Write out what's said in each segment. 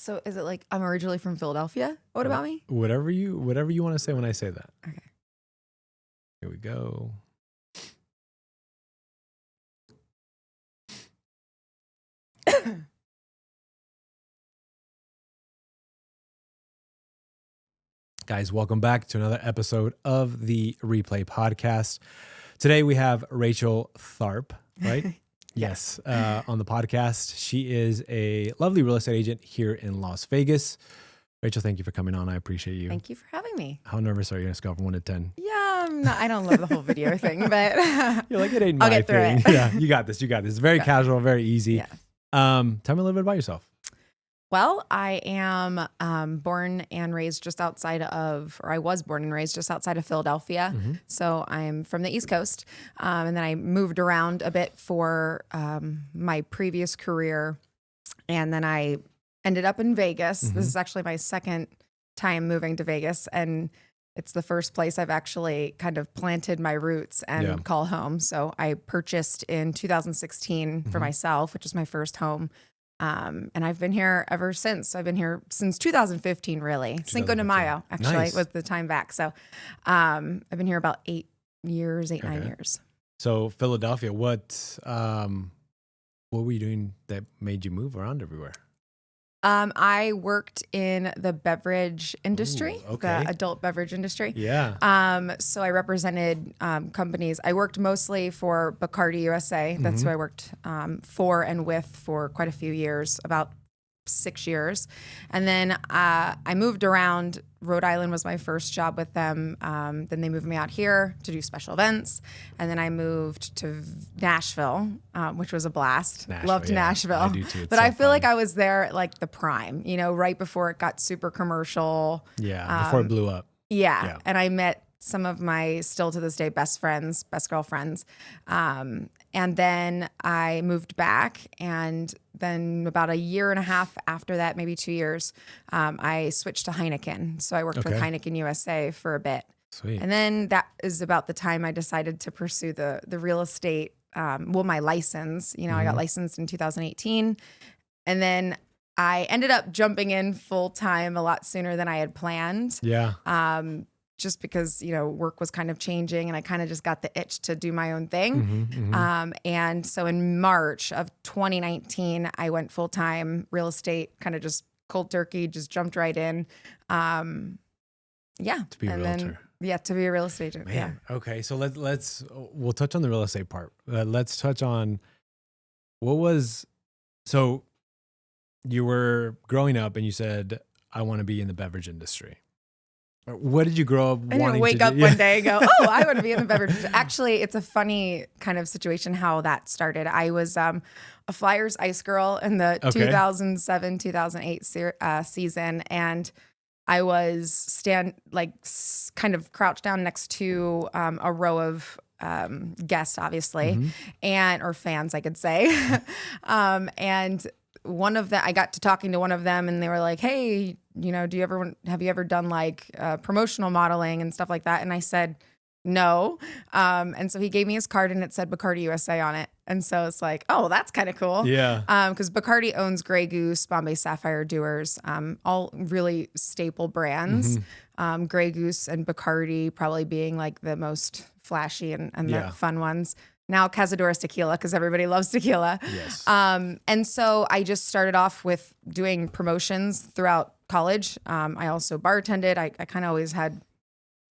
So is it like I'm originally from Philadelphia? What about me? Whatever you want to say when I say that. Okay. Here we go. Guys, welcome back to another episode of the Replay Podcast. Today we have Rachael Tharp, right? Yes. On the podcast. She is a lovely real estate agent here in Las Vegas. Rachael, thank you for coming on. I appreciate you. Thank you for having me. How nervous are you on a scale from 1 to 10? Yeah, I don't love the whole video thing, but You're like, it ain't I'll my get through thing. it. Yeah, you got this. It's very casual, very easy. Yeah. Tell me a little bit about yourself. Well, I am born and raised just outside of, or I was born and raised just outside of Philadelphia. Mm-hmm. So I'm from the East Coast. And then I moved around a bit for my previous career. And then I ended up in Vegas. Mm-hmm. This is actually my second time moving to Vegas. And it's the first place I've actually kind of planted my roots and call home. So I purchased in 2016 for myself, which is my first home. And I've been here ever since. I've been here since 2015, really. Cinco de Mayo, actually, was the time back. So I've been here about 9 years. So Philadelphia, what were you doing that made you move around everywhere? I worked in the beverage industry, okay. the adult beverage industry. Yeah. So I represented companies. I worked mostly for Bacardi USA. That's who I worked for and with for quite a few years, about 6 years. And then I moved around. Rhode Island was my first job with them. Then they moved me out here to do special events. And then I moved to Nashville, which was a blast. Loved Nashville. I do too. But I feel like I was there at like the prime, right before it got super commercial. Yeah, before it blew up. Yeah. And I met some of my, still to this day, best girlfriends. And then I moved back, and then about 1.5 years after that, maybe 2 years, I switched to Heineken. So I worked with Heineken USA for a bit. Sweet. And then that is about the time I decided to pursue the real estate, my license. I got licensed in 2018. And then I ended up jumping in full time a lot sooner than I had planned. Yeah. Just because, work was kind of changing and I kind of just got the itch to do my own thing. And so in March of 2019, I went full time real estate, kind of just cold turkey, just jumped right in. To be a realtor. To be a real estate agent. Man. Yeah. Okay. So we'll touch on the real estate part. Let's touch on so you were growing up and you said, I want to be in the beverage industry. What did you grow up wanting to do? I didn't wake up one day and go, oh, I want to be in the beverage industry. Actually, it's a funny kind of situation how that started. I was a Flyers ice girl in the 2007-2008 season, and I was kind of crouched down next to a row of guests, obviously, or fans, I could say. And one of them, I got to talking to one of them, and they were like, hey, have you ever done like promotional modeling and stuff like that? And I said, no. And so he gave me his card and it said Bacardi USA on it. And so it's like, oh, that's kind of cool. Yeah. Because Bacardi owns Grey Goose, Bombay Sapphire, Dewar's, all really staple brands. Grey Goose and Bacardi probably being like the most flashy and the fun ones. Now Cazadores tequila, because everybody loves tequila. Yes. And so I just started off with doing promotions throughout college. I also bartended. I kind of always had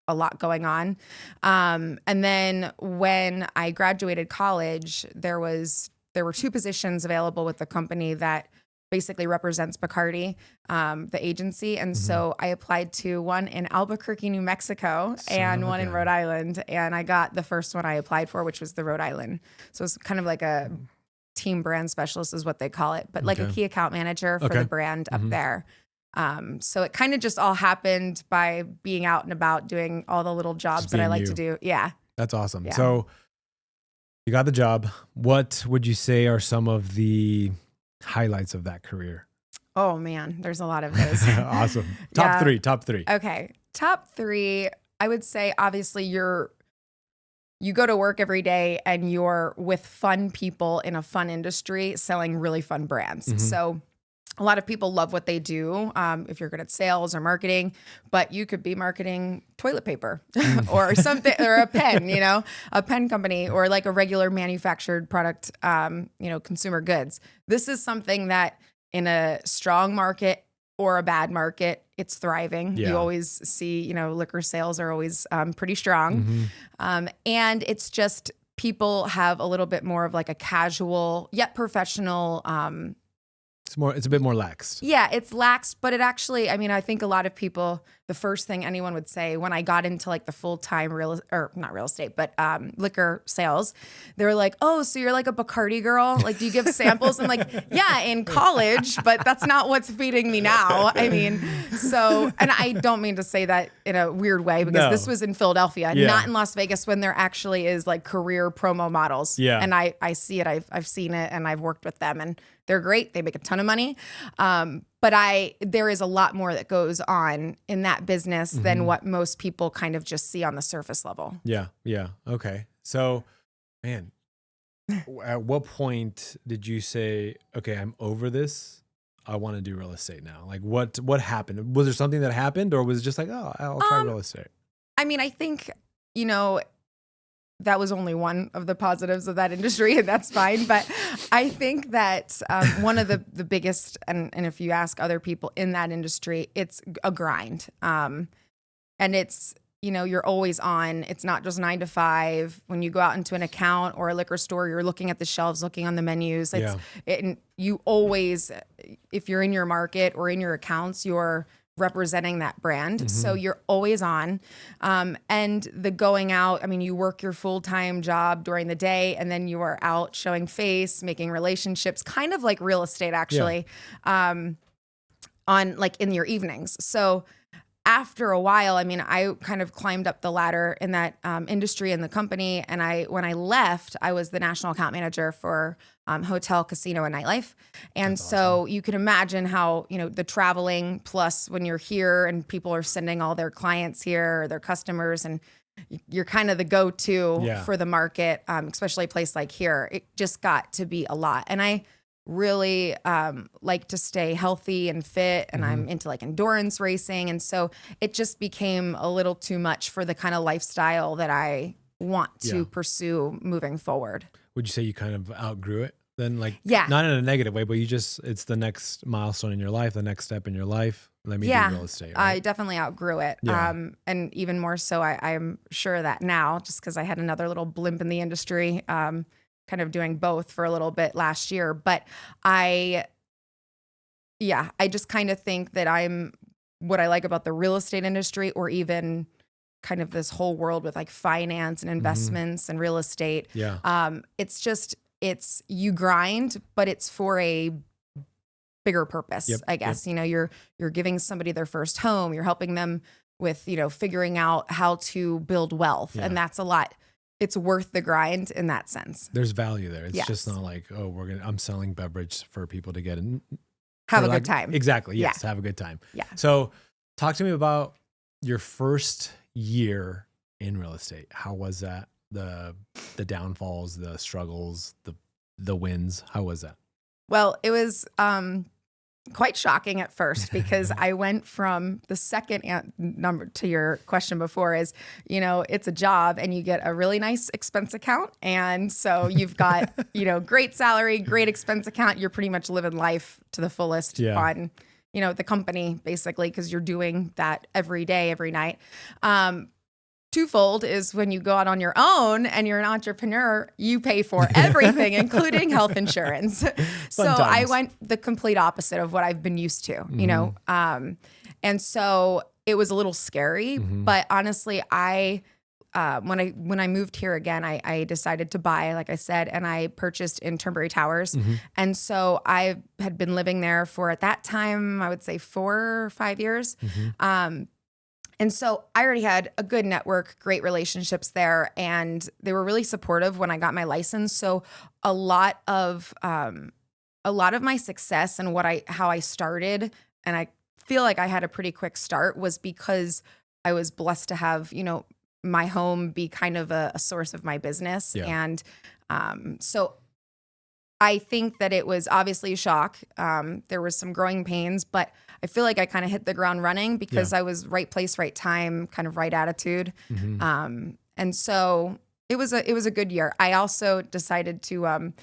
a lot going on. And then when I graduated college, there were 2 positions available with the company that basically represents Bacardi, the agency. And so I applied to one in Albuquerque, New Mexico, and one in Rhode Island. And I got the first one I applied for, which was the Rhode Island. So it's kind of like a team brand specialist is what they call it, but like a key account manager for the brand up there. So it kind of just all happened by being out and about doing all the little jobs that I like to do. Yeah. That's awesome. Yeah. So you got the job. What would you say are some of the highlights of that career? Oh man, there's a lot of those. Awesome. Top three. Okay. Top 3, I would say obviously you go to work every day and you're with fun people in a fun industry selling really fun brands. So a lot of people love what they do if you're good at sales or marketing, but you could be marketing toilet paper or something, or a pen, a pen company, or like a regular manufactured product, consumer goods. This is something that in a strong market or a bad market, it's thriving. Yeah. You always see, liquor sales are always pretty strong. And it's just people have a little bit more of like a casual yet professional it's a bit more lax. Yeah, it's lax, but it actually, I think a lot of people, the first thing anyone would say when I got into like the full-time not real estate, but liquor sales, they were like, oh, so you're like a Bacardi girl? Like, do you give samples? I'm like, yeah, in college, but that's not what's feeding me now. And I don't mean to say that in a weird way, because this was in Philadelphia, not in Las Vegas, when there actually is like career promo models. Yeah. And I see it, I've seen it, and I've worked with them, and they're great. They make a ton of money. But there is a lot more that goes on in that business than what most people kind of just see on the surface level. Yeah. Yeah. Okay. So, man, at what point did you say, okay, I'm over this, I want to do real estate now? Like what happened? Was there something that happened, or was it just like, oh, I'll try real estate? I think, that was only one of the positives of that industry, and that's fine. But I think that one of the biggest, and if you ask other people in that industry, it's a grind. And it's, you're always on. It's not just 9 to 5. When you go out into an account or a liquor store, you're looking at the shelves, looking on the menus. And you always, if you're in your market or in your accounts, you're representing that brand. So you're always on. And the going out, you work your full-time job during the day, and then you are out showing face, making relationships, kind of like real estate actually, on like in your evenings. So after a while, I kind of climbed up the ladder in that industry and the company. And when I left, I was the national account manager for hotel, casino, and nightlife. And That's so awesome. you can imagine how, the traveling, plus when you're here and people are sending all their clients here or their customers, and you're kind of the go-to for the market, especially a place like here. It just got to be a lot. And I really like to stay healthy and fit, and I'm into like endurance racing. And so it just became a little too much for the kind of lifestyle that I want to pursue moving forward. Would you say you kind of outgrew it then? Like, Yeah. not in a negative way, but it's the next milestone in your life, the next step in your life. Let me do real estate. Right? I definitely outgrew it. Yeah. And even more so, I'm sure that now, just because I had another little blimp in the industry, kind of doing both for a little bit last year. But I just kind of think that what I like about the real estate industry, or even kind of this whole world with like finance and investments and real estate. Yeah. It's you grind, but it's for a bigger purpose, I guess. You're giving somebody their first home, you're helping them with, figuring out how to build wealth. And that's a lot. It's worth the grind in that sense. There's value there. It's just not like, oh, I'm selling beverage for people to get in. Have a good time. Exactly. Yes. Have a good time. Yeah. So talk to me about your first year in real estate. How was that? The downfalls, the struggles, the wins. How was that? Well, it was quite shocking at first, because I went from the second number to your question before is, it's a job and you get a really nice expense account. And so you've got, great salary, great expense account. You're pretty much living life to the fullest on, the company, basically, because you're doing that every day, every night. Twofold is when you go out on your own and you're an entrepreneur, you pay for everything, including health insurance. So I went the complete opposite of what I've been used to, and so it was a little scary, but honestly, when I moved here again, I decided to buy, like I said, and I purchased in Turnberry Towers. And so I had been living there for, at that time, I would say 4 or 5 years. And so I already had a good network, great relationships there, and they were really supportive when I got my license. So a lot of my success and how I started, and I feel like I had a pretty quick start, was because I was blessed to have, my home be kind of a source of my business. And so I think that it was obviously a shock. There was some growing pains, but I feel like I kind of hit the ground running because I was right place, right time, kind of right attitude. And so it was a good year. I also decided to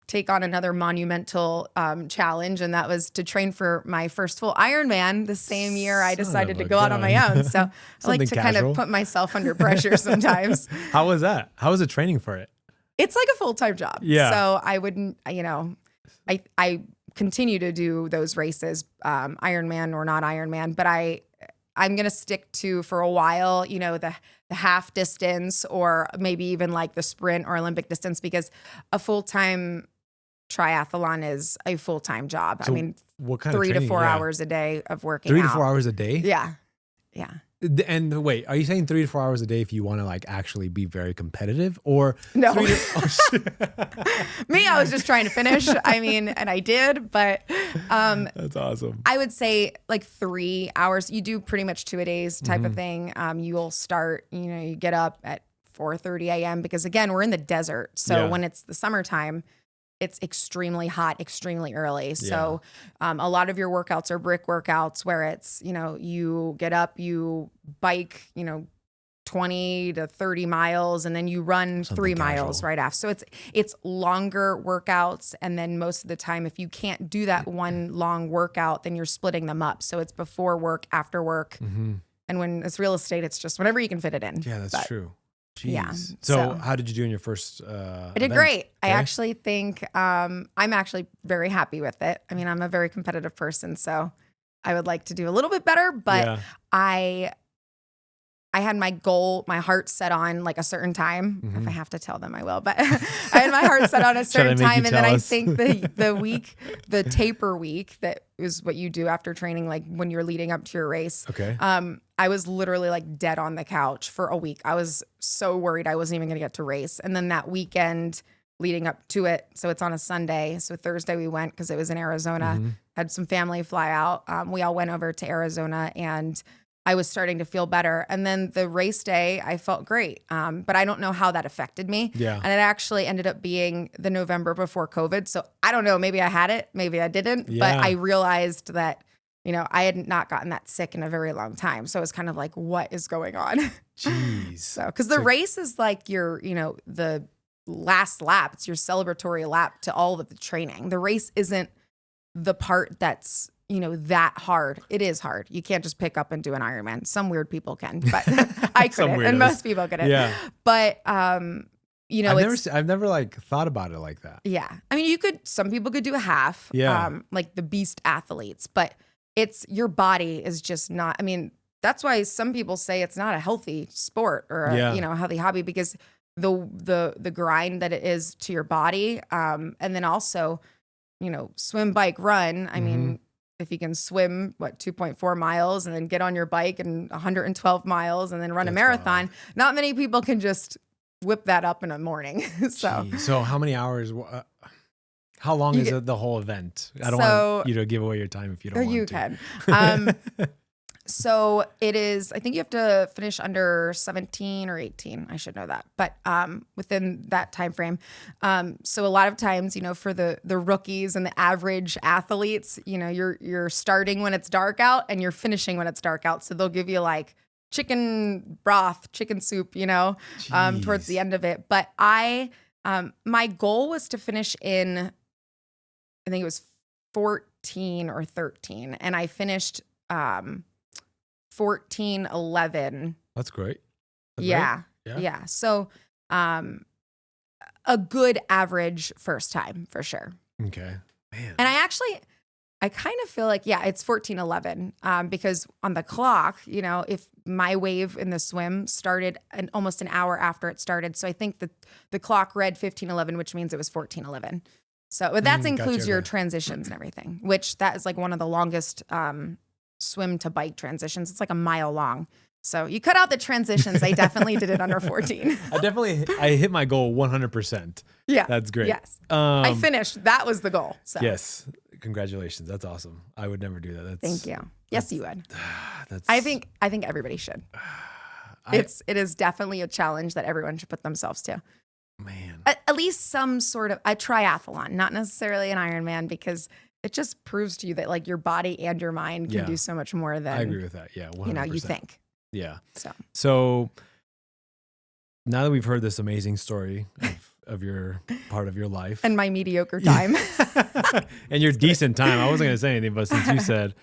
take on another monumental challenge, and that was to train for my first full Ironman the same year I decided to go out on my own. So I like to kind of put myself under pressure sometimes. How was that? How was it training for it? It's like a full-time job. Yeah. So I wouldn't, I continue to do those races, Ironman or not Ironman, but I'm going to stick to for a while, the half distance or maybe even like the sprint or Olympic distance, because a full-time triathlon is a full-time job. So I mean, what kind 3 of to training? 4 hours a day of working 3 out. to 4 hours a day? Yeah. Yeah. And wait, are you saying 3 to 4 hours a day if you want to like actually be very competitive, or No? shit. Me, I was just trying to finish. I mean, and I did, but That's awesome. I would say like 3 hours. You do pretty much 2-a-days type of thing. You'll start, you get up at 4:30 a.m. because again, we're in the desert. So when it's the summertime, it's extremely hot, extremely early. So a lot of your workouts are brick workouts where it's, you get up, you bike, 20 to 30 miles, and then you run Something 3 casual. miles right after. So it's longer workouts. And then most of the time, if you can't do that one long workout, then you're splitting them up. So it's before work, after work. And when it's real estate, it's just whenever you can fit it in. Yeah, that's true. Jeez. Yeah. So how did you do in your first I did great. I actually think I'm actually very happy with it. I mean, I'm a very competitive person, so I would like to do a little bit better, but I had my goal, my heart set on like a certain time. If I have to tell them, I will. But I had my heart set on a certain time, and then I think the taper week, that is what you do after training, like when you're leading up to your race. Okay. I was literally like dead on the couch for a week. I was so worried I wasn't even going to get to race. And then that weekend leading up to it, so it's on a Sunday. So Thursday we went because it was in Arizona. Had some family fly out. We all went over to Arizona, and I was starting to feel better. And then the race day, I felt great. But I don't know how that affected me. Yeah. And it actually ended up being the November before COVID. So I don't know, maybe I had it, maybe I didn't. Yeah. But I realized that, I had not gotten that sick in a very long time. So it was kind of like, what is going on? Jeez. So, because the race is like your, the last lap. It's your celebratory lap to all of the training. The race isn't the part that's, that hard. It is hard. You can't just pick up and do an Ironman. Some weird people can, but I couldn't, and most people couldn't. Yeah. But, I've never like thought about it like that. Yeah. I mean, some people could do a half, like the beast athletes, but it's your body is just not, I mean, that's why some people say it's not a healthy sport or a healthy hobby, because the grind that it is to your body. And then also, swim, bike, run. I mean, if you can swim, 2.4 miles and then get on your bike and 112 miles and then run a marathon, wild. Not many people can just whip that up in a morning. So how many hours, how long is the whole event? I don't want you to give away your time if you don't want to. You can. So it is, I think you have to finish under 17 or 18. I should know that, but within that time frame. So a lot of times, for the rookies and the average athletes, you're starting when it's dark out and you're finishing when it's dark out. So they'll give you like chicken broth, chicken soup, towards the end of it. But my goal was to finish in, I think it was 14 or 13, and I finished 14:11. That's great. Yeah. So a good average first time for sure. Okay. Man. And I kind of feel like, it's 14:11 because on the clock, if my wave in the swim started almost an hour after it started. So I think that the clock read 15:11, which means it was 14:11. So but that includes your transitions and everything, which that is like one of the longest swim to bike transitions. It's like a mile long. So you cut out the transitions. I definitely did it under 14. I hit my goal 100%. Yeah. That's great. Yes. I finished. That was the goal. So. Yes. Congratulations. That's awesome. I would never do that. Thank you. Yes, you would. I think everybody should. It is definitely a challenge that everyone should put themselves to. Man. At least some sort of a triathlon, not necessarily an Ironman, because it just proves to you that like your body and your mind can do so much more than I agree with that. Yeah, 100%. you think. Yeah. So now that we've heard this amazing story of your part of your life and my mediocre time and your decent time, I wasn't going to say anything, but since you said,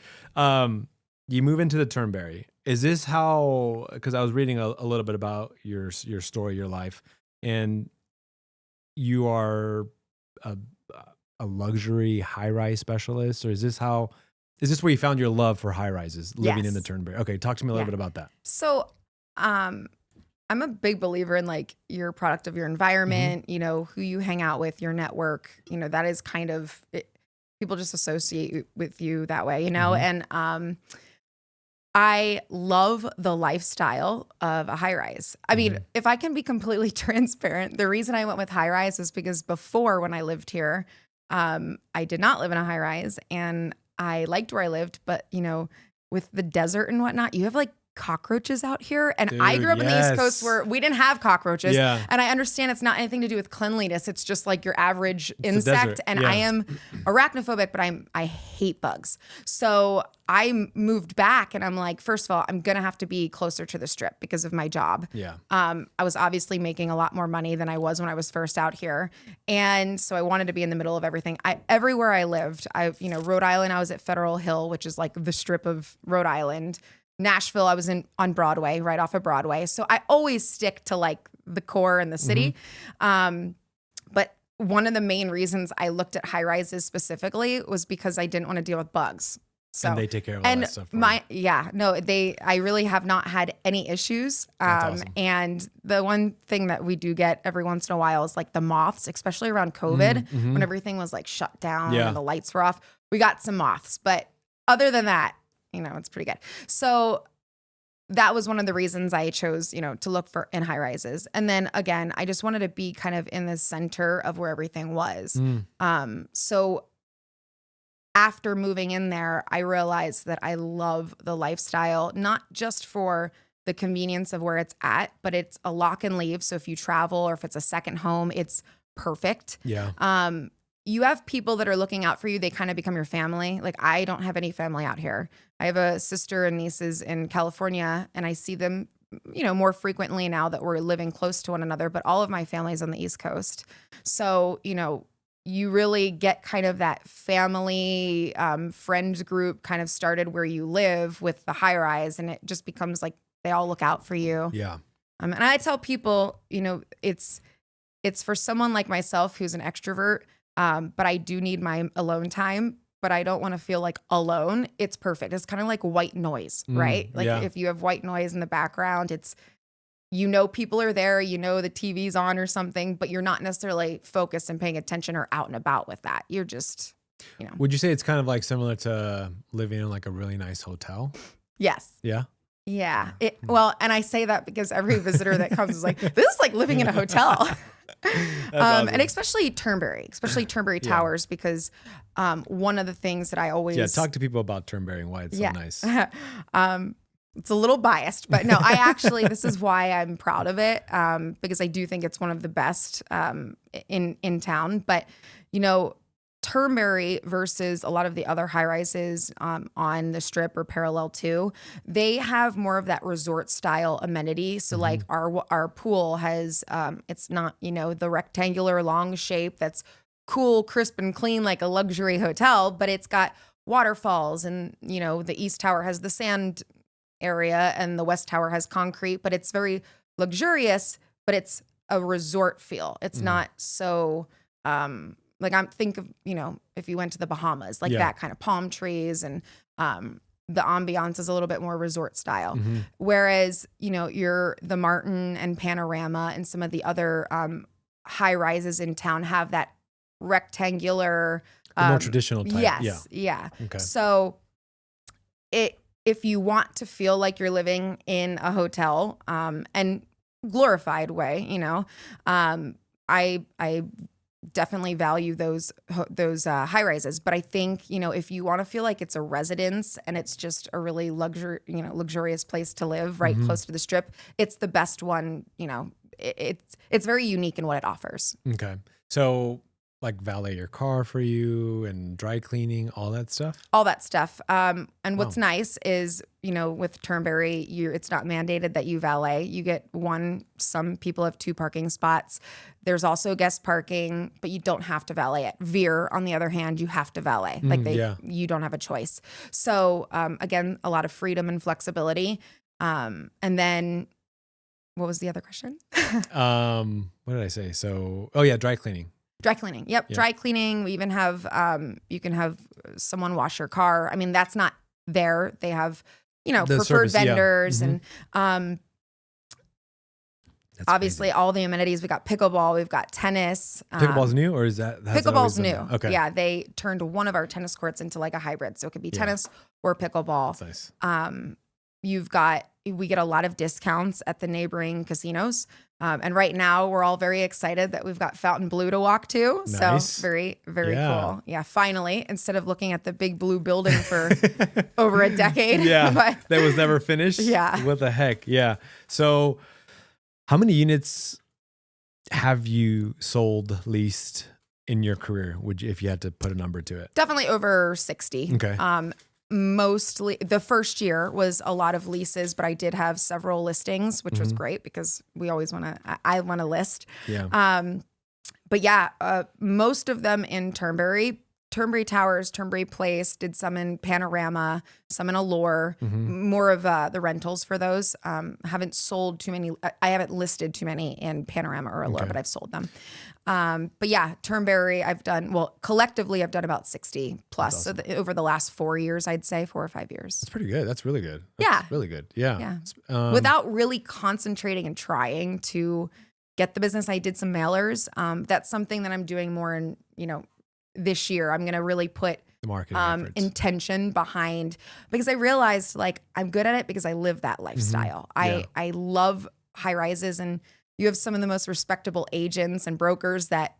you move into the Turnberry. Is this how, because I was reading a little bit about your story, your life, and you are a luxury high-rise specialist, or is this where you found your love for high-rises, living in the Turnberry? Okay, talk to me a little bit about that. So, I'm a big believer in like your product of your environment, who you hang out with, your network, that is kind of it, people just associate with you that way, and I love the lifestyle of a high rise. I mean, if I can be completely transparent, the reason I went with high rise is because before, when I lived here, I did not live in a high rise, and I liked where I lived, but with the desert and whatnot, you have like cockroaches out here. And dude, I grew up in the East Coast where we didn't have cockroaches. Yeah. And I understand it's not anything to do with cleanliness. It's just like your average insect. And yeah. I am arachnophobic, but I hate bugs. So I moved back and I'm like, first of all, I'm going to have to be closer to the Strip because of my job. Yeah. I was obviously making a lot more money than I was when I was first out here. And so I wanted to be in the middle of everything. Everywhere I lived, Rhode Island, I was at Federal Hill, which is like the Strip of Rhode Island. Nashville, I was on Broadway, right off of Broadway. So I always stick to like the core and the city. But one of the main reasons I looked at high rises specifically was because I didn't want to deal with bugs. So, and they take care of all that stuff. I really have not had any issues. That's awesome. And the one thing that we do get every once in a while is like the moths, especially around COVID when everything was like shut down and the lights were off. We got some moths, but other than that, it's pretty good. So that was one of the reasons I chose, to look for in high rises. And then again, I just wanted to be kind of in the center of where everything was. So after moving in there, I realized that I love the lifestyle, not just for the convenience of where it's at, but it's a lock and leave. So if you travel or if it's a second home, it's perfect. Yeah. You have people that are looking out for you. They kind of become your family. Like I don't have any family out here. I have a sister and nieces in California, and I see them, more frequently now that we're living close to one another, but all of my family's on the East Coast. So, you really get kind of that family friend group kind of started where you live with the high rise, and it just becomes like they all look out for you. Yeah. And I tell people, it's for someone like myself who's an extrovert, but I do need my alone time, but I don't want to feel like alone. It's perfect. It's kind of like white noise, right? Like if you have white noise in the background, it's, people are there, the TV's on or something, but you're not necessarily focused and paying attention or out and about with that. You're just, Would you say it's kind of like similar to living in like a really nice hotel? Yes. Yeah. Yeah. And I say that because every visitor that comes is like, this is like living in a hotel. Awesome. And especially Turnberry Towers, because one of the things that I always talk to people about Turnberry and why it's so nice. It's a little biased, but no, I actually this is why I'm proud of it, because I do think it's one of the best in town. But Turnberry versus a lot of the other high rises on the Strip or parallel to, they have more of that resort style amenity. So like our pool has, it's not, the rectangular long shape that's cool, crisp and clean, like a luxury hotel, but it's got waterfalls and, the East Tower has the sand area and the West Tower has concrete, but it's very luxurious, but it's a resort feel. It's not so, like think of, if you went to the Bahamas, like that kind of palm trees and the ambiance is a little bit more resort style. Whereas, the Martin and Panorama and some of the other high rises in town have that rectangular. The more traditional type. Yes. Yeah. Okay. So if you want to feel like you're living in a hotel and glorified way, I definitely value those high rises, but I think if you want to feel like it's a residence and it's just a really luxurious place to live right close to the Strip, it's the best one it's very unique in what it offers. Okay. So like valet your car for you and dry cleaning, all that stuff? All that stuff. And what's nice is, with Turnberry, it's not mandated that you valet. You get one. Some people have 2 parking spots. There's also guest parking, but you don't have to valet it. Veer, on the other hand, you have to valet. You don't have a choice. So again, a lot of freedom and flexibility. And then what was the other question? What did I say? So, dry cleaning. Dry cleaning. Yep. Dry cleaning. We even have, you can have someone wash your car. I mean, that's not there. They have, preferred vendors and, obviously all the amenities. We got pickleball, we've got tennis. Pickleball's new, or is that? Pickleball's new. Okay. Yeah. They turned one of our tennis courts into like a hybrid. So it could be tennis or pickleball. That's nice. We get a lot of discounts at the neighboring casinos. And right now we're all very excited that we've got Fountain Blue to walk to. Nice. So very, very cool. Yeah. Finally, instead of looking at the big blue building for over a decade. Yeah. That was never finished. Yeah. What the heck? Yeah. So how many units have you sold, leased in your career? If you had to put a number to it? Definitely over 60. Okay. Mostly the first year was a lot of leases, but I did have several listings, which was great because we always I want to list. Yeah. But yeah, most of them in Turnberry Towers, Turnberry Place, did some in Panorama, some in Allure, more of the rentals for those. Haven't sold too many. I haven't listed too many in Panorama or Allure, but I've sold them. But yeah, Turnberry, collectively I've done about 60 plus. Awesome. So over the last 4 years, I'd say 4 or 5 years. That's pretty good. That's really good. That's really good. Yeah. Without really concentrating and trying to get the business, I did some mailers. That's something that I'm doing more in, this year. I'm going to really put the marketing intention behind, because I realized like I'm good at it because I live that lifestyle. I love high rises, and you have some of the most respectable agents and brokers that,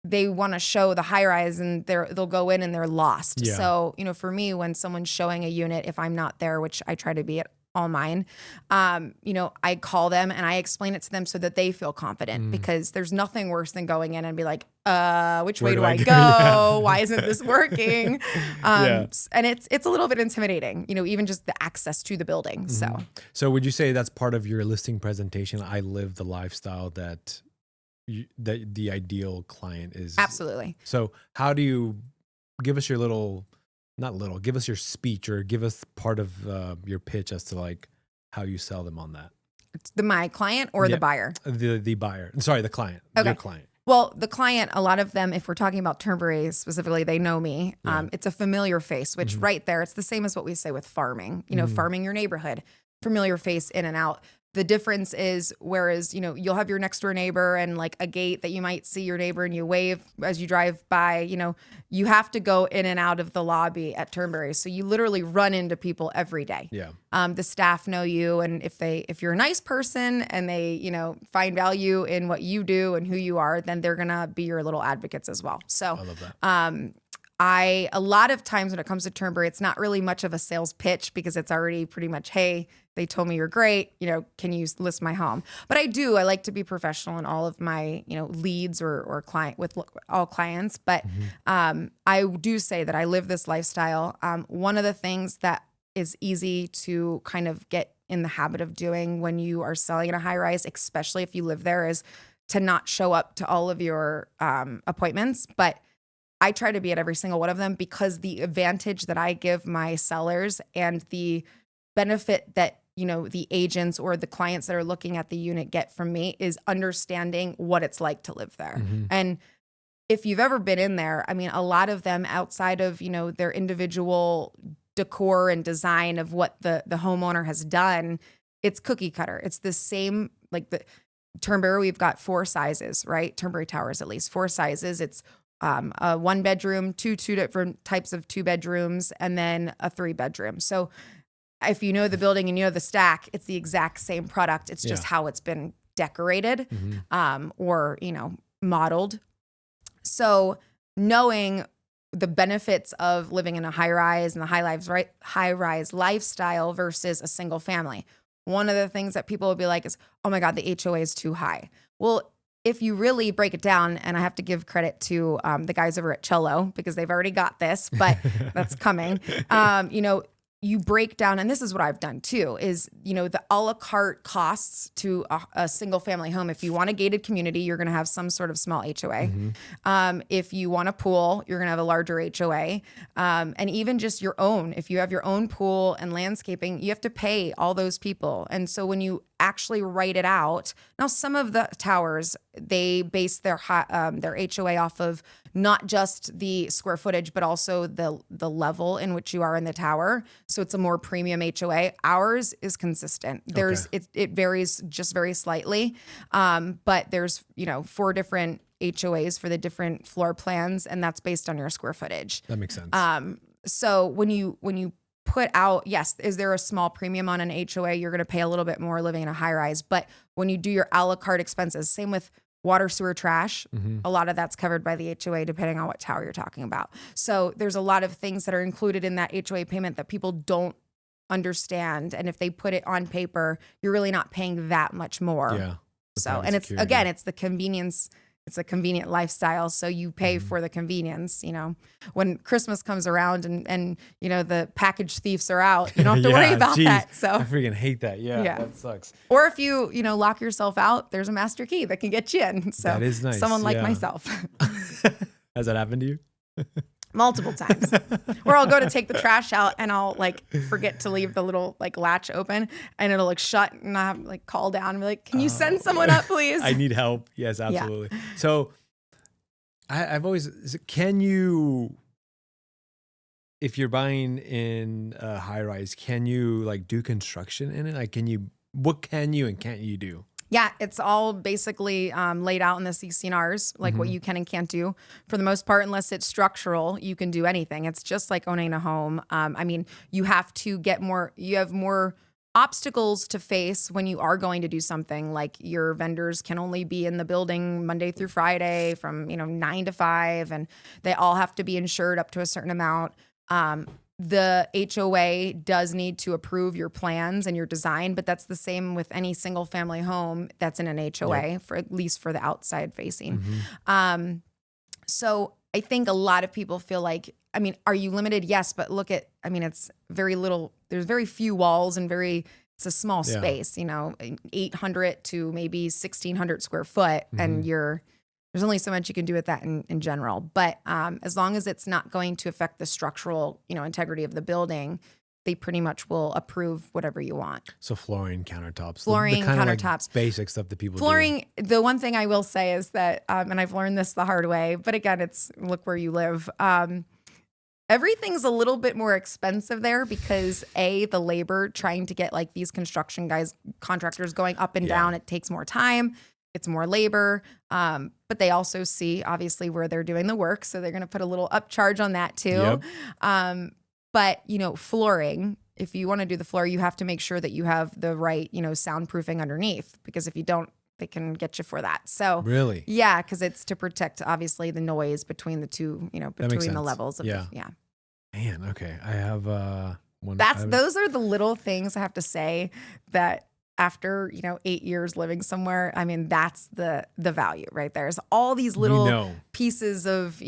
they want to show the high rise and they'll go in and they're lost. Yeah. So, for me, when someone's showing a unit, if I'm not there, which I try to be at all mine, I call them and I explain it to them so that they feel confident, because there's nothing worse than going in and be like, which way do I go? Yeah. Why isn't this working? And it's a little bit intimidating, even just the access to the building. So would you say that's part of your listing presentation? I live the lifestyle that the ideal client is. Absolutely. So how do you give us your give us your speech, or give us part of your pitch as to like how you sell them on that? It's my client or the buyer? The buyer. Sorry, the client. Okay. Your client. Well, the client, a lot of them, if we're talking about Turnberry specifically, they know me. It's a familiar face, which right there, it's the same as what we say with farming, farming your neighborhood, familiar face in and out. The difference is, whereas, you'll have your next door neighbor and like a gate that you might see your neighbor and you wave as you drive by, you have to go in and out of the lobby at Turnberry. So you literally run into people every day. Yeah. The staff know you. And if you're a nice person and they, find value in what you do and who you are, then they're going to be your little advocates as well. So I love that. A lot of times when it comes to Turnberry, it's not really much of a sales pitch, because it's already pretty much, hey, they told me you're great, can you list my home? But I like to be professional in all of my, leads or client with all clients. But I do say that I live this lifestyle. One of the things that is easy to kind of get in the habit of doing when you are selling in a high rise, especially if you live there, is to not show up to all of your appointments. But I try to be at every single one of them, because the advantage that I give my sellers and the benefit that, the agents or the clients that are looking at the unit get from me is understanding what it's like to live there. And if you've ever been in there, I mean, a lot of them, outside of, their individual decor and design of what the homeowner has done, it's cookie cutter. It's the same, like the Turnberry, we've got 4 sizes, right? Turnberry Towers, at least 4 sizes. It's a 1 bedroom, two different types of 2 bedrooms, and then a 3 bedroom. So if you know the building and you know the stack, it's the exact same product. It's just how it's been decorated, or, modeled. So knowing the benefits of living in a high rise and the high rise lifestyle versus a single family. one of the things that people will be like is, oh my God, the HOA is too high. Well, if you really break it down, and I have to give credit to the guys over at Cello because they've already got this, but that's coming. You break down, and this is what I've done too, is, the a la carte costs to a single family home. If you want a gated community, you're going to have some sort of small HOA. If you want a pool, you're going to have a larger HOA. And even just your own, if you have your own pool and landscaping, you have to pay all those people. And so when you actually write it out, now some of the towers, they base their HOA off of not just the square footage, but also the level in which you are in the tower. So it's a more premium HOA. Ours is consistent. It varies just very slightly, but there's 4 different HOAs for the different floor plans, and that's based on your square footage. That makes sense. So when you put out, yes, is there a small premium on an HOA? You're going to pay a little bit more living in a high rise. But when you do your a la carte expenses, same with water, sewer, trash, a lot of that's covered by the HOA depending on what tower you're talking about. So there's a lot of things that are included in that HOA payment that people don't understand. And if they put it on paper, you're really not paying that much more. Yeah. So, and it's, again, it's the convenience. It's a convenient lifestyle. So you pay for the convenience, when Christmas comes around and the package thieves are out, you don't have to worry about that. So I freaking hate that. Yeah. That sucks. Or if you, lock yourself out, there's a master key that can get you in. So that is nice. Someone like myself. Has that happened to you? Multiple times. Or I'll go to take the trash out and I'll forget to leave the little latch open and it'll shut, and I have call down and be like, can you send someone up, please? I need help. Yes, absolutely. Yeah. So I've always, can you, if you're buying in a high rise, can you do construction in it? What can you and can't you do? Yeah, it's all basically laid out in the CC&Rs, what you can and can't do. For the most part, unless it's structural, you can do anything. It's just like owning a home. You have to you have more obstacles to face when you are going to do something. Like your vendors can only be in the building Monday through Friday from 9 to 5, and they all have to be insured up to a certain amount. The HOA does need to approve your plans and your design, but that's the same with any single family home that's in an HOA, for at least for the outside facing. So I think a lot of people feel like, are you limited? Yes, but look at, it's very little, there's very few walls and it's a small space, 800 to maybe 1,600 square foot, and there's only so much you can do with that in general. But as long as it's not going to affect the structural, integrity of the building, they pretty much will approve whatever you want. So flooring, countertops. Flooring, the countertops. Basic stuff that people do. The one thing I will say is that, and I've learned this the hard way, but again, it's look where you live. Everything's a little bit more expensive there because the labor trying to get these construction contractors going up and down, it takes more time. It's more labor, but they also see obviously where they're doing the work. So they're going to put a little upcharge on that too. Yep. But flooring, if you want to do the floor, you have to make sure that you have the right, soundproofing underneath, because if you don't, they can get you for that. So really, yeah, because it's to protect obviously the noise between the two, between the levels of Man, okay. I have one. Those are the little things I have to say that after 8 years living somewhere, that's the value right there. Is all these little pieces of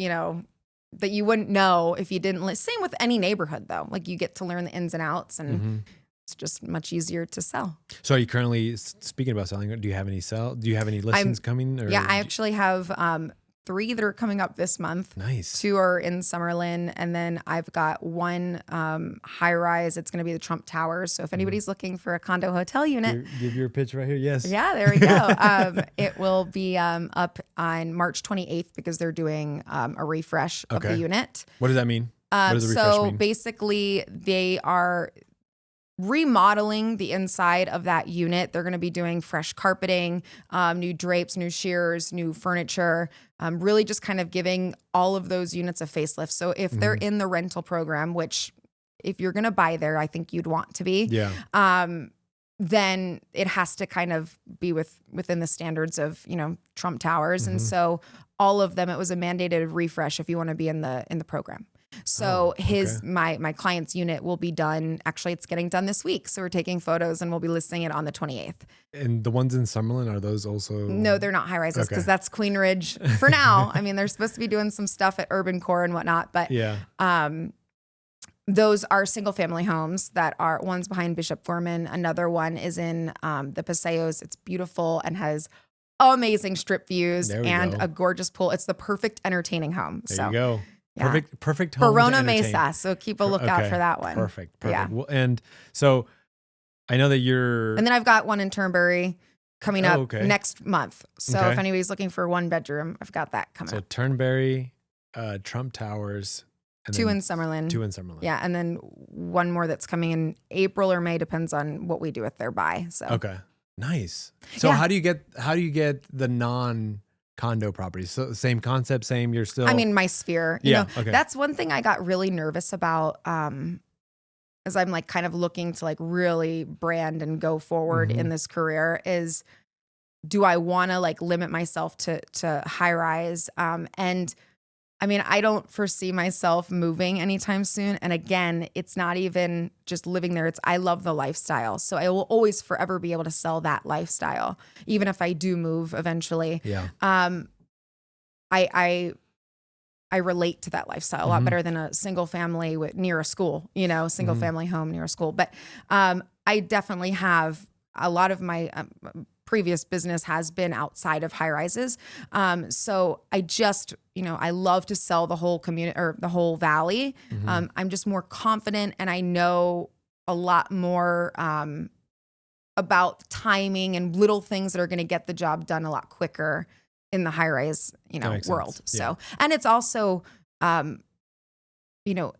that you wouldn't know if you didn't. Same with any neighborhood though. You get to learn the ins and outs, and it's just much easier to sell. So are you currently, speaking about selling, do you have any listings coming? Or yeah, I actually have 3 that are coming up this month. Nice. 2 are in Summerlin, and then I've got 1 high rise. It's going to be the Trump Towers. So if anybody's looking for a condo hotel unit, give your pitch right here. Yes. Yeah, there we go. It will be up on March 28th because they're doing a refresh of the unit. What does that mean? What does the refresh mean? Basically, they are remodeling the inside of that unit. They're going to be doing fresh carpeting, new drapes, new shears, new furniture, really just kind of giving all of those units a facelift. So if they're in the rental program, which if you're going to buy there, I think you'd want to be, then it has to kind of be within the standards of, Trump Towers. And so all of them, it was a mandated refresh if you want to be in the program. So okay. my client's unit will be done. Actually, it's getting done this week. So we're taking photos and we'll be listing it on the 28th. And the ones in Summerlin, are those also? No, they're not high rises because Okay. that's Queen Ridge for now. I mean, they're supposed to be doing some stuff at Urban Core and whatnot, but Yeah. those are single family homes that are, one's behind Bishop Gorman. Another one is in the Paseos. It's beautiful and has amazing strip views There we and go. a gorgeous pool. It's the perfect entertaining home. There so you go. yeah. Perfect home. to Verona entertain. Mesa. So keep a lookout Okay. for that one. Perfect. Yeah. Well, and so I know that you're. And then I've got one in Turnberry coming up okay. next month. So Okay. if anybody's looking for one bedroom, I've got that coming So up. Turnberry, Trump Towers, and Two then in Summerlin. two in Summerlin. Yeah. And then one more that's coming in April or May, depends on what we do with their buy. So Okay. Nice. So Yeah. how do you get the non-condo properties? So same concept, same. You're still. I mean, my sphere, you Yeah, know, okay. that's one thing I got really nervous about, as I'm like kind of looking to like really brand and go forward Mm-hmm. in this career is, do I want to like limit myself to high rise? And I mean, I don't foresee myself moving anytime soon. And again, it's not even just living there. I love the lifestyle. So I will always forever be able to sell that lifestyle, even if I do move eventually. Yeah. I relate to that lifestyle a lot Mhm. better than a single family near a school, you know, single Mhm. family home near a school. But I definitely have a lot of my previous business has been outside of high rises. So I just, you know, I love to sell the whole community or the whole valley. Mhm. I'm just more confident and I know a lot more about timing and little things that are going to get the job done a lot quicker in the high rise, you That know, makes world. sense. So, and it's also, you know,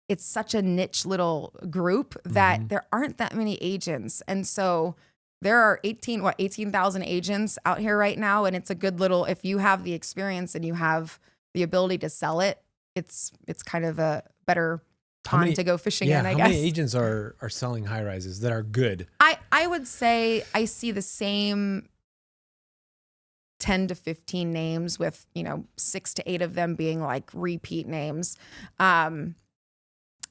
it's such a niche little group that Mhm. there aren't that many agents. And so there are 18,000 agents out here right now. And it's a good little, if you have the experience and you have the ability to sell it, it's kind of a better time to go fishing in, I how guess. many agents are selling high rises that are good? I would say I see the same 10 to 15 names with, you know, 6 to 8 of them being like repeat names.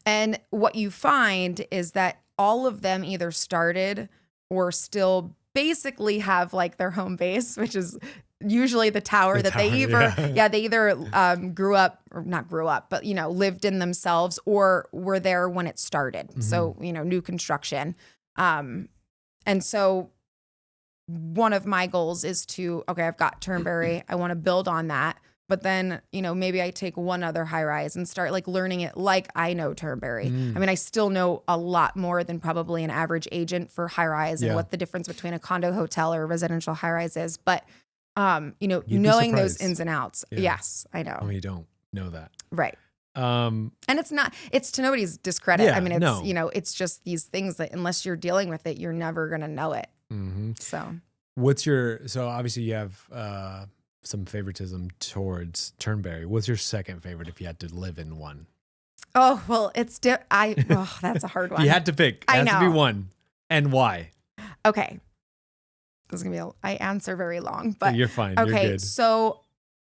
And what you find is that all of them either started or still basically have like their home base, which is usually the tower The that they tower, either, yeah. they either grew up or not grew up, but, you know, lived in themselves or were there when it started. So, you know, new construction. And so one of my goals is to, okay, I've got Turnberry. I want to build on that. But then, you know, maybe I take one other high rise and start like learning it like I know Turnberry. I mean, I still know a lot more than probably an average agent for high rise and Yeah. what the difference between a condo hotel or a residential high rise is. But, you know, You'd be knowing those surprised. ins and outs. Yeah. Yes, I know. Oh, you don't know that. Right. Um, And it's to nobody's discredit. Yeah, I mean, it's, no. you know, it's just these things that unless you're dealing with it, you're never going to know it. mhm. So. So obviously you have some favoritism towards Turnberry. What's your second favorite if you had to live in one? Oh, well, that's a hard one. You had to pick. It I has to be know. one. And why? Okay. This is going to be, I answer very long, but You're fine. You're okay. good. So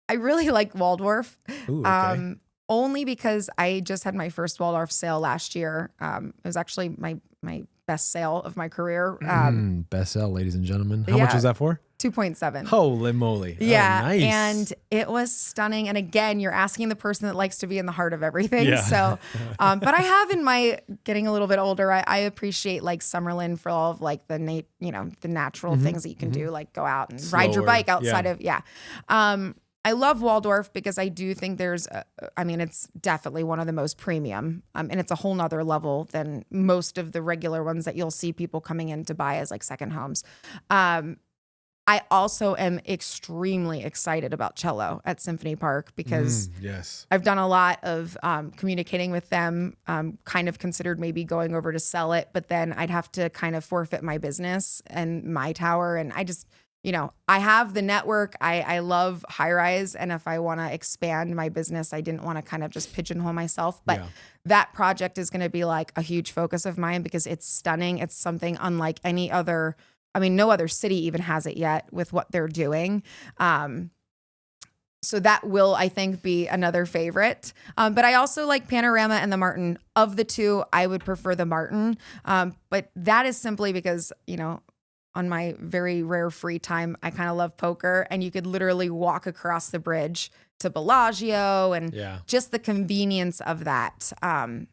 I really like Waldorf. Ooh, okay. Only because I just had my first Waldorf sale last year. It was actually my best sale of my career. Best sell, ladies and gentlemen. How much yeah. was that for? 2.7. Holy moly. Yeah. Oh, nice. And it was stunning. And again, you're asking the person that likes to be in the heart of everything. Yeah. So, but I have in my getting a little bit older, I appreciate like Summerlin for all of like the natural things that you can do, like go out and ride your Slower. bike outside Yeah. of, I love Waldorf because I do think it's definitely one of the most premium, and it's a whole nother level than most of the regular ones that you'll see people coming in to buy as like second homes. I also am extremely excited about Cello at Symphony Park because yes. I've done a lot of communicating with them, kind of considered maybe going over to sell it, but then I'd have to kind of forfeit my business and my tower. And I just, I have the network. I love high rise. And if I want to expand my business, I didn't want to kind of just pigeonhole myself. But that project is going to be like a huge focus of mine because it's stunning. It's something unlike any other. I mean, no other city even has it yet with what they're doing. So that will, I think, be another favorite. But I also like Panorama and the Martin. Of the two, I would prefer the Martin. But that is simply because, on my very rare free time, I kind of love poker, and you could literally walk across the bridge to Bellagio and just the convenience of that. And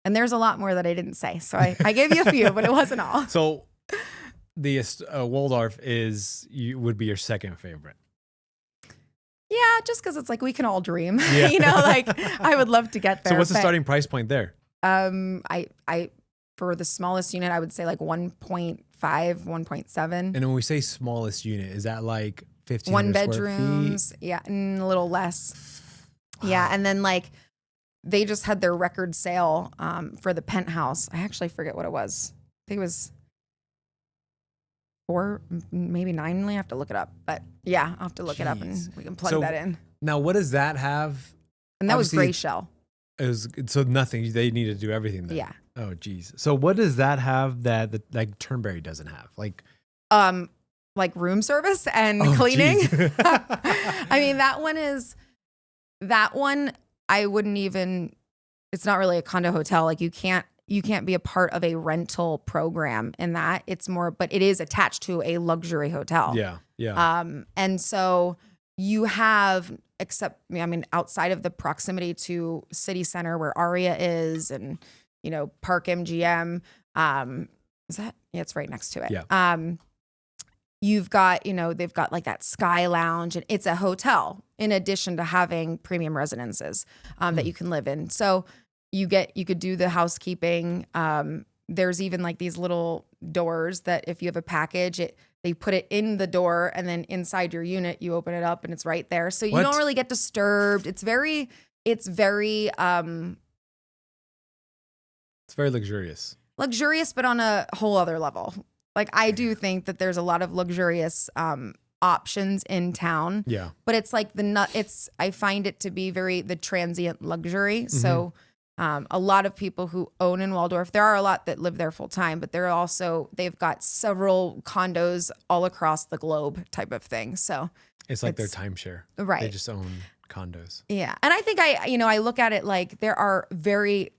there's a lot more that I didn't say. So I gave you a few, but it wasn't all. So the Waldorf would be your second favorite. Yeah, just because it's like we can all dream. I would love to get there. So what's the starting price point there? I for the smallest unit, I would say like 1.5, 1.7. And when we say smallest unit, is that like 1,500 one square bedrooms? feet? Yeah, and a little less. Wow. Yeah, and then like they just had their record sale for the penthouse. I actually forget what it was. I think it was 4, maybe 9 million. I have to look it up, but yeah, I'll have to look it up and we can plug that in. Now, what does that have? And that was Gray Shell. So nothing. They need to do everything then. Yeah. Oh, geez. So what does that have that like Turnberry doesn't have? Like room service and cleaning. I mean, that one I wouldn't even. It's not really a condo hotel. Like you can't be a part of a rental program in that. It's more, but it is attached to a luxury hotel. Yeah. Yeah. And so you have, outside of the proximity to City Center where Aria is and, Park MGM, is that? Yeah, it's right next to it. Yeah. You've got, they've got like that Sky Lounge, and it's a hotel in addition to having premium residences that you can live in. So you could do the housekeeping. There's even like these little doors that if you have a package, they put it in the door, and then inside your unit, you open it up and it's right there. So you don't really get disturbed. It's very luxurious. Luxurious, but on a whole other level. Like I do think that there's a lot of luxurious options in town. Yeah. But it's like I find it to be the transient luxury. Mm-hmm. So a lot of people who own in Waldorf, there are a lot that live there full time, but they've got several condos all across the globe type of thing. So it's like their timeshare. Right. They just own condos. Yeah. And I think I look at it like there are very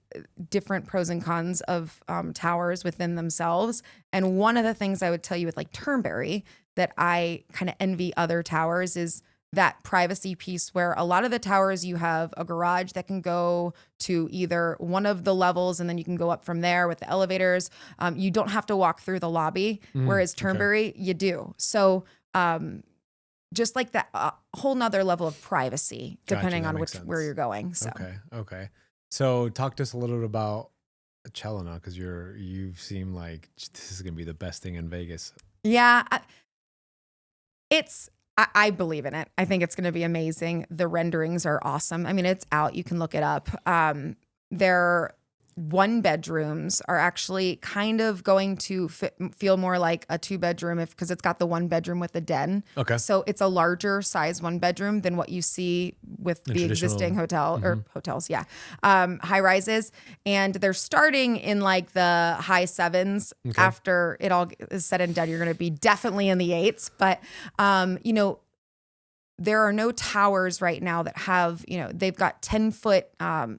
different pros and cons of towers within themselves. And one of the things I would tell you with like Turnberry that I kind of envy other towers is that privacy piece where a lot of the towers you have a garage that can go to either one of the levels and then you can go up from there with the elevators. You don't have to walk through the lobby, whereas Turnberry, you do. So just like that whole nother level of privacy depending on where you're going. So. Okay. So talk to us a little bit about Cello now, because you seem like this is going to be the best thing in Vegas. Yeah, I believe in it. I think it's going to be amazing. The renderings are awesome. I mean, it's out. You can look it up. Their 1 bedrooms are actually kind of going to feel more like a 2 bedroom because it's got the 1 bedroom with the den. Okay. So it's a larger size 1 bedroom than what you see with the existing hotel or hotels. Yeah. High rises. And they're starting in like the high 7s. Okay. After it all is said and done, you're going to be definitely in the 8s. But, there are no towers right now that have, they've got 10-foot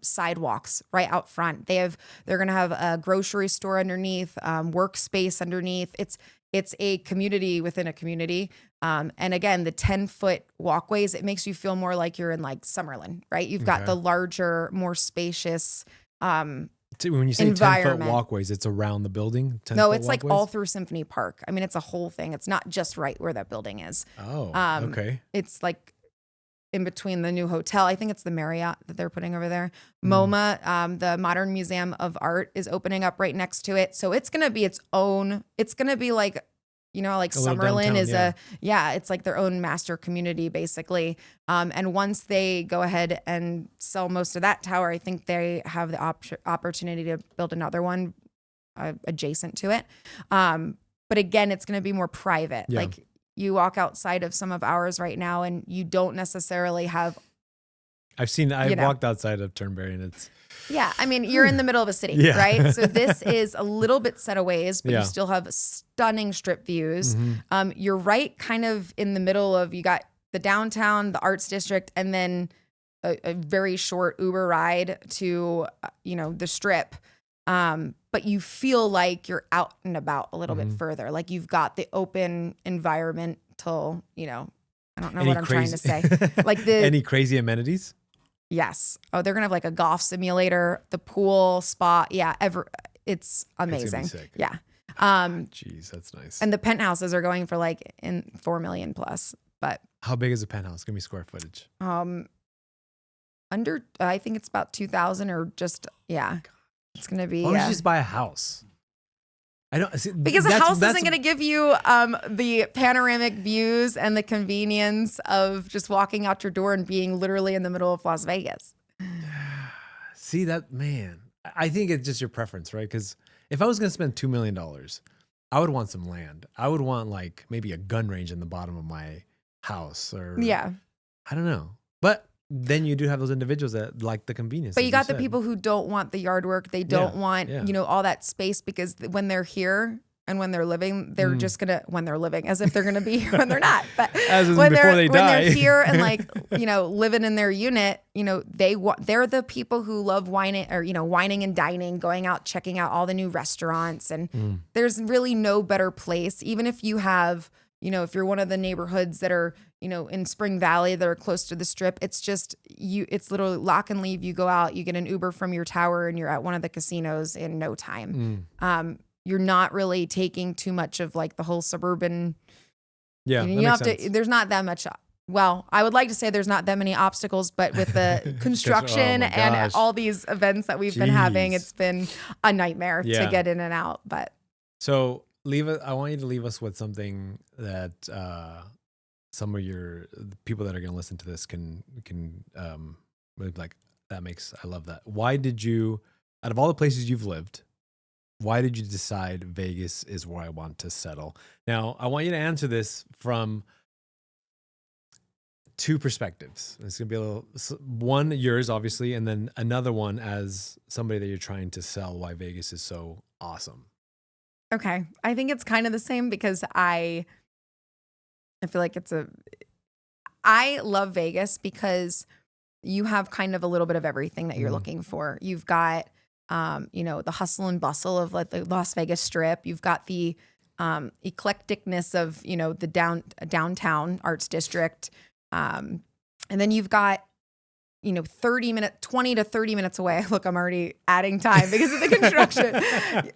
sidewalks right out front. They're going to have a grocery store underneath, workspace underneath. It's a community within a community. And again, the 10-foot walkways, it makes you feel more like you're in like Summerlin, right? You've got the larger, more spacious when you say 10-foot walkways, it's around the building? No, it's like all through Symphony Park. I mean, it's a whole thing. It's not just right where that building is. Oh, okay. It's like in between the new hotel. I think it's the Marriott that they're putting over there. MoMA, the Modern Museum of Art, is opening up right next to it. So it's going to be its own. It's going to be like, like Summerlin is it's like their own master community basically. And once they go ahead and sell most of that tower, I think they have the opportunity to build another one adjacent to it. But again, it's going to be more private. Yeah. Like you walk outside of some of ours right now and you don't necessarily have. I've walked outside of Turnberry and it's. Yeah, I mean, you're in the middle of a city, right? So this is a little bit set aways, but you still have stunning strip views. You're right kind of in the middle of, you got the downtown, the arts district, and then a very short Uber ride to, the strip. But you feel like you're out and about a little bit further. Like you've got the open environmental, I don't know what I'm trying to say. Like any crazy amenities? Yes. Oh, they're going to have like a golf simulator, the pool, spa. Yeah. It's amazing. It's gonna be sick. Yeah. Jeez, that's nice. And the penthouses are going for like in 4 million plus, but how big is a penthouse? Give me square footage. I think it's about 2,000 or just, yeah. It's going to be. Why don't you just buy a house? I don't see, because a house isn't going to give you the panoramic views and the convenience of just walking out your door and being literally in the middle of Las Vegas. See that, man. I think it's just your preference, right? Because if I was going to spend $2 million, I would want some land. I would want like maybe a gun range in the bottom of my house, or I don't know. But then you do have those individuals that like the convenience. But you got the people who don't want the yard work. They don't want, all that space, because when they're here and when they're living, they're just going to, when they're living, as if they're going to be here when they're not. But when they're here and like, living in their unit, they're the people who love whining and dining, going out, checking out all the new restaurants. And there's really no better place, even if you have, if you're one of the neighborhoods that are, in Spring Valley that are close to the strip, it's just it's literally lock and leave. You go out, you get an Uber from your tower, and you're at one of the casinos in no time. You're not really taking too much of like the whole suburban. Yeah. You have to, there's not that much. Well, I would like to say there's not that many obstacles, but with the construction and all these events that we've been having, it's been a nightmare to get in and out. But so I want you to leave us with something that some of the people that are going to listen to this can really be like, I love that. Why did you, out of all the places you've lived, why did you decide Vegas is where I want to settle? Now, I want you to answer this from two perspectives. It's going to be one, yours, obviously, and then another one as somebody that you're trying to sell why Vegas is so awesome. Okay. I think it's kind of the same, because I feel like I love Vegas because you have kind of a little bit of everything that you're looking for. You've got, the hustle and bustle of like the Las Vegas Strip. You've got the eclecticness of, the downtown arts district. And then you've got, 20 to 30 minutes away. Look, I'm already adding time because of the construction.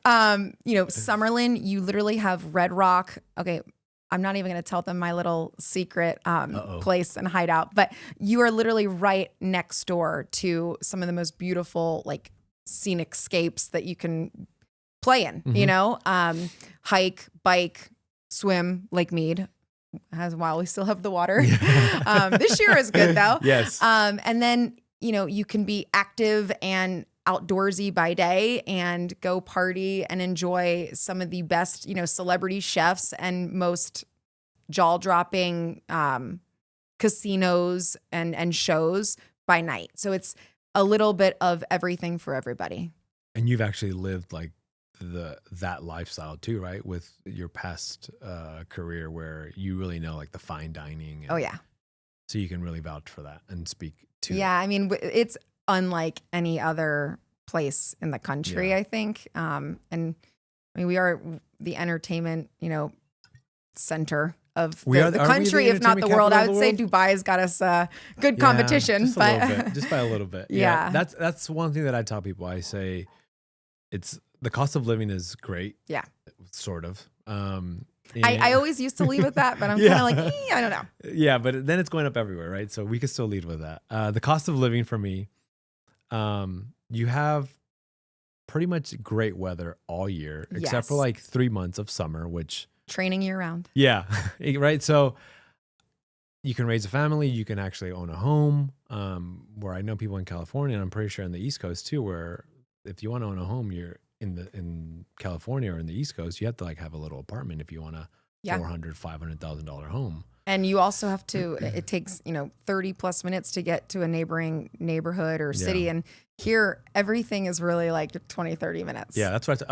Summerlin, you literally have Red Rock. Okay. I'm not even going to tell them my little secret place and hideout, but you are literally right next door to some of the most beautiful, like, scenic scapes that you can play in, hike, bike, swim, Lake Mead. While we still have the water. This year is good though. Yes. And then, you can be active and outdoorsy by day and go party and enjoy some of the best, celebrity chefs and most jaw-dropping casinos and shows by night. So it's a little bit of everything for everybody. And you've actually lived like that lifestyle too, right? With your past career where you really know like the fine dining. Oh yeah. So you can really vouch for that and speak to. Yeah. I mean, it's unlike any other place in the country, I think. And I mean, we are the entertainment, center of the country, if not the world. I would say Dubai's got us good competition, just by a little bit. Yeah. That's one thing that I tell people. I say the cost of living is great. Yeah. Sort of. I always used to lead with that, but I'm kind of like, I don't know. Yeah, but then it's going up everywhere, right? So we could still lead with that. The cost of living for me, you have pretty much great weather all year, except for like 3 months of summer, which... Training year round. Yeah, right? So you can raise a family. You can actually own a home, where I know people in California, and I'm pretty sure on the East Coast too, where if you want to own a home, you're in California or in the East Coast, you have to like have a little apartment if you want a $400,000, $500,000 home. And you also have to, it takes, 30 plus minutes to get to a neighboring neighborhood or city. And here, everything is really like 20, 30 minutes. Yeah, that's what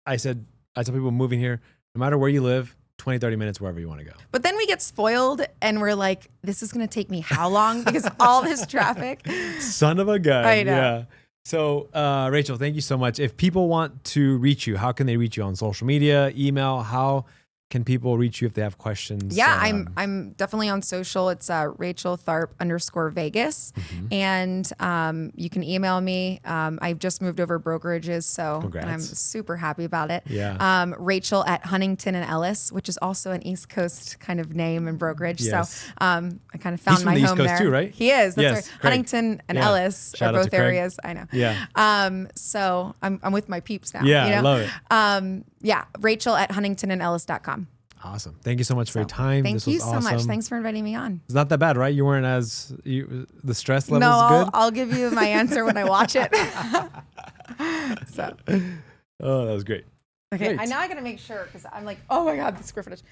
I tell people moving here, no matter where you live, 20, 30 minutes, wherever you want to go. But then we get spoiled and we're like, this is going to take me how long? Because all this traffic. Son of a gun. I know. Yeah. So, Rachel, thank you so much. If people want to reach you, how can they reach you on social media, email? How can people reach you if they have questions? Yeah, I'm definitely on social. It's Rachael Tharp _Vegas. And you can email me. I've just moved over brokerages, so I'm super happy about it. Yeah. Rachael at Huntington and Ellis, which is also an East Coast kind of name and brokerage. Yes. So I kind of found He's my from the home East Coast there. too, right? He is. That's Yes, right. Craig. Huntington and Yeah. Ellis Shout are out both to Craig. areas. I know. Yeah. So I'm with my peeps now. Yeah, you know? I love it. Yeah, Rachael at huntingtonandellis.com. Awesome. Thank you so much for your time. Thank this you was so awesome. much. Thanks for inviting me on. It's not that bad, right? You weren't the stress level No, is good? I'll give you my answer when I watch it. So. Oh, that was great. Okay, Great. now I gotta make sure because I'm like, oh my God, the square footage.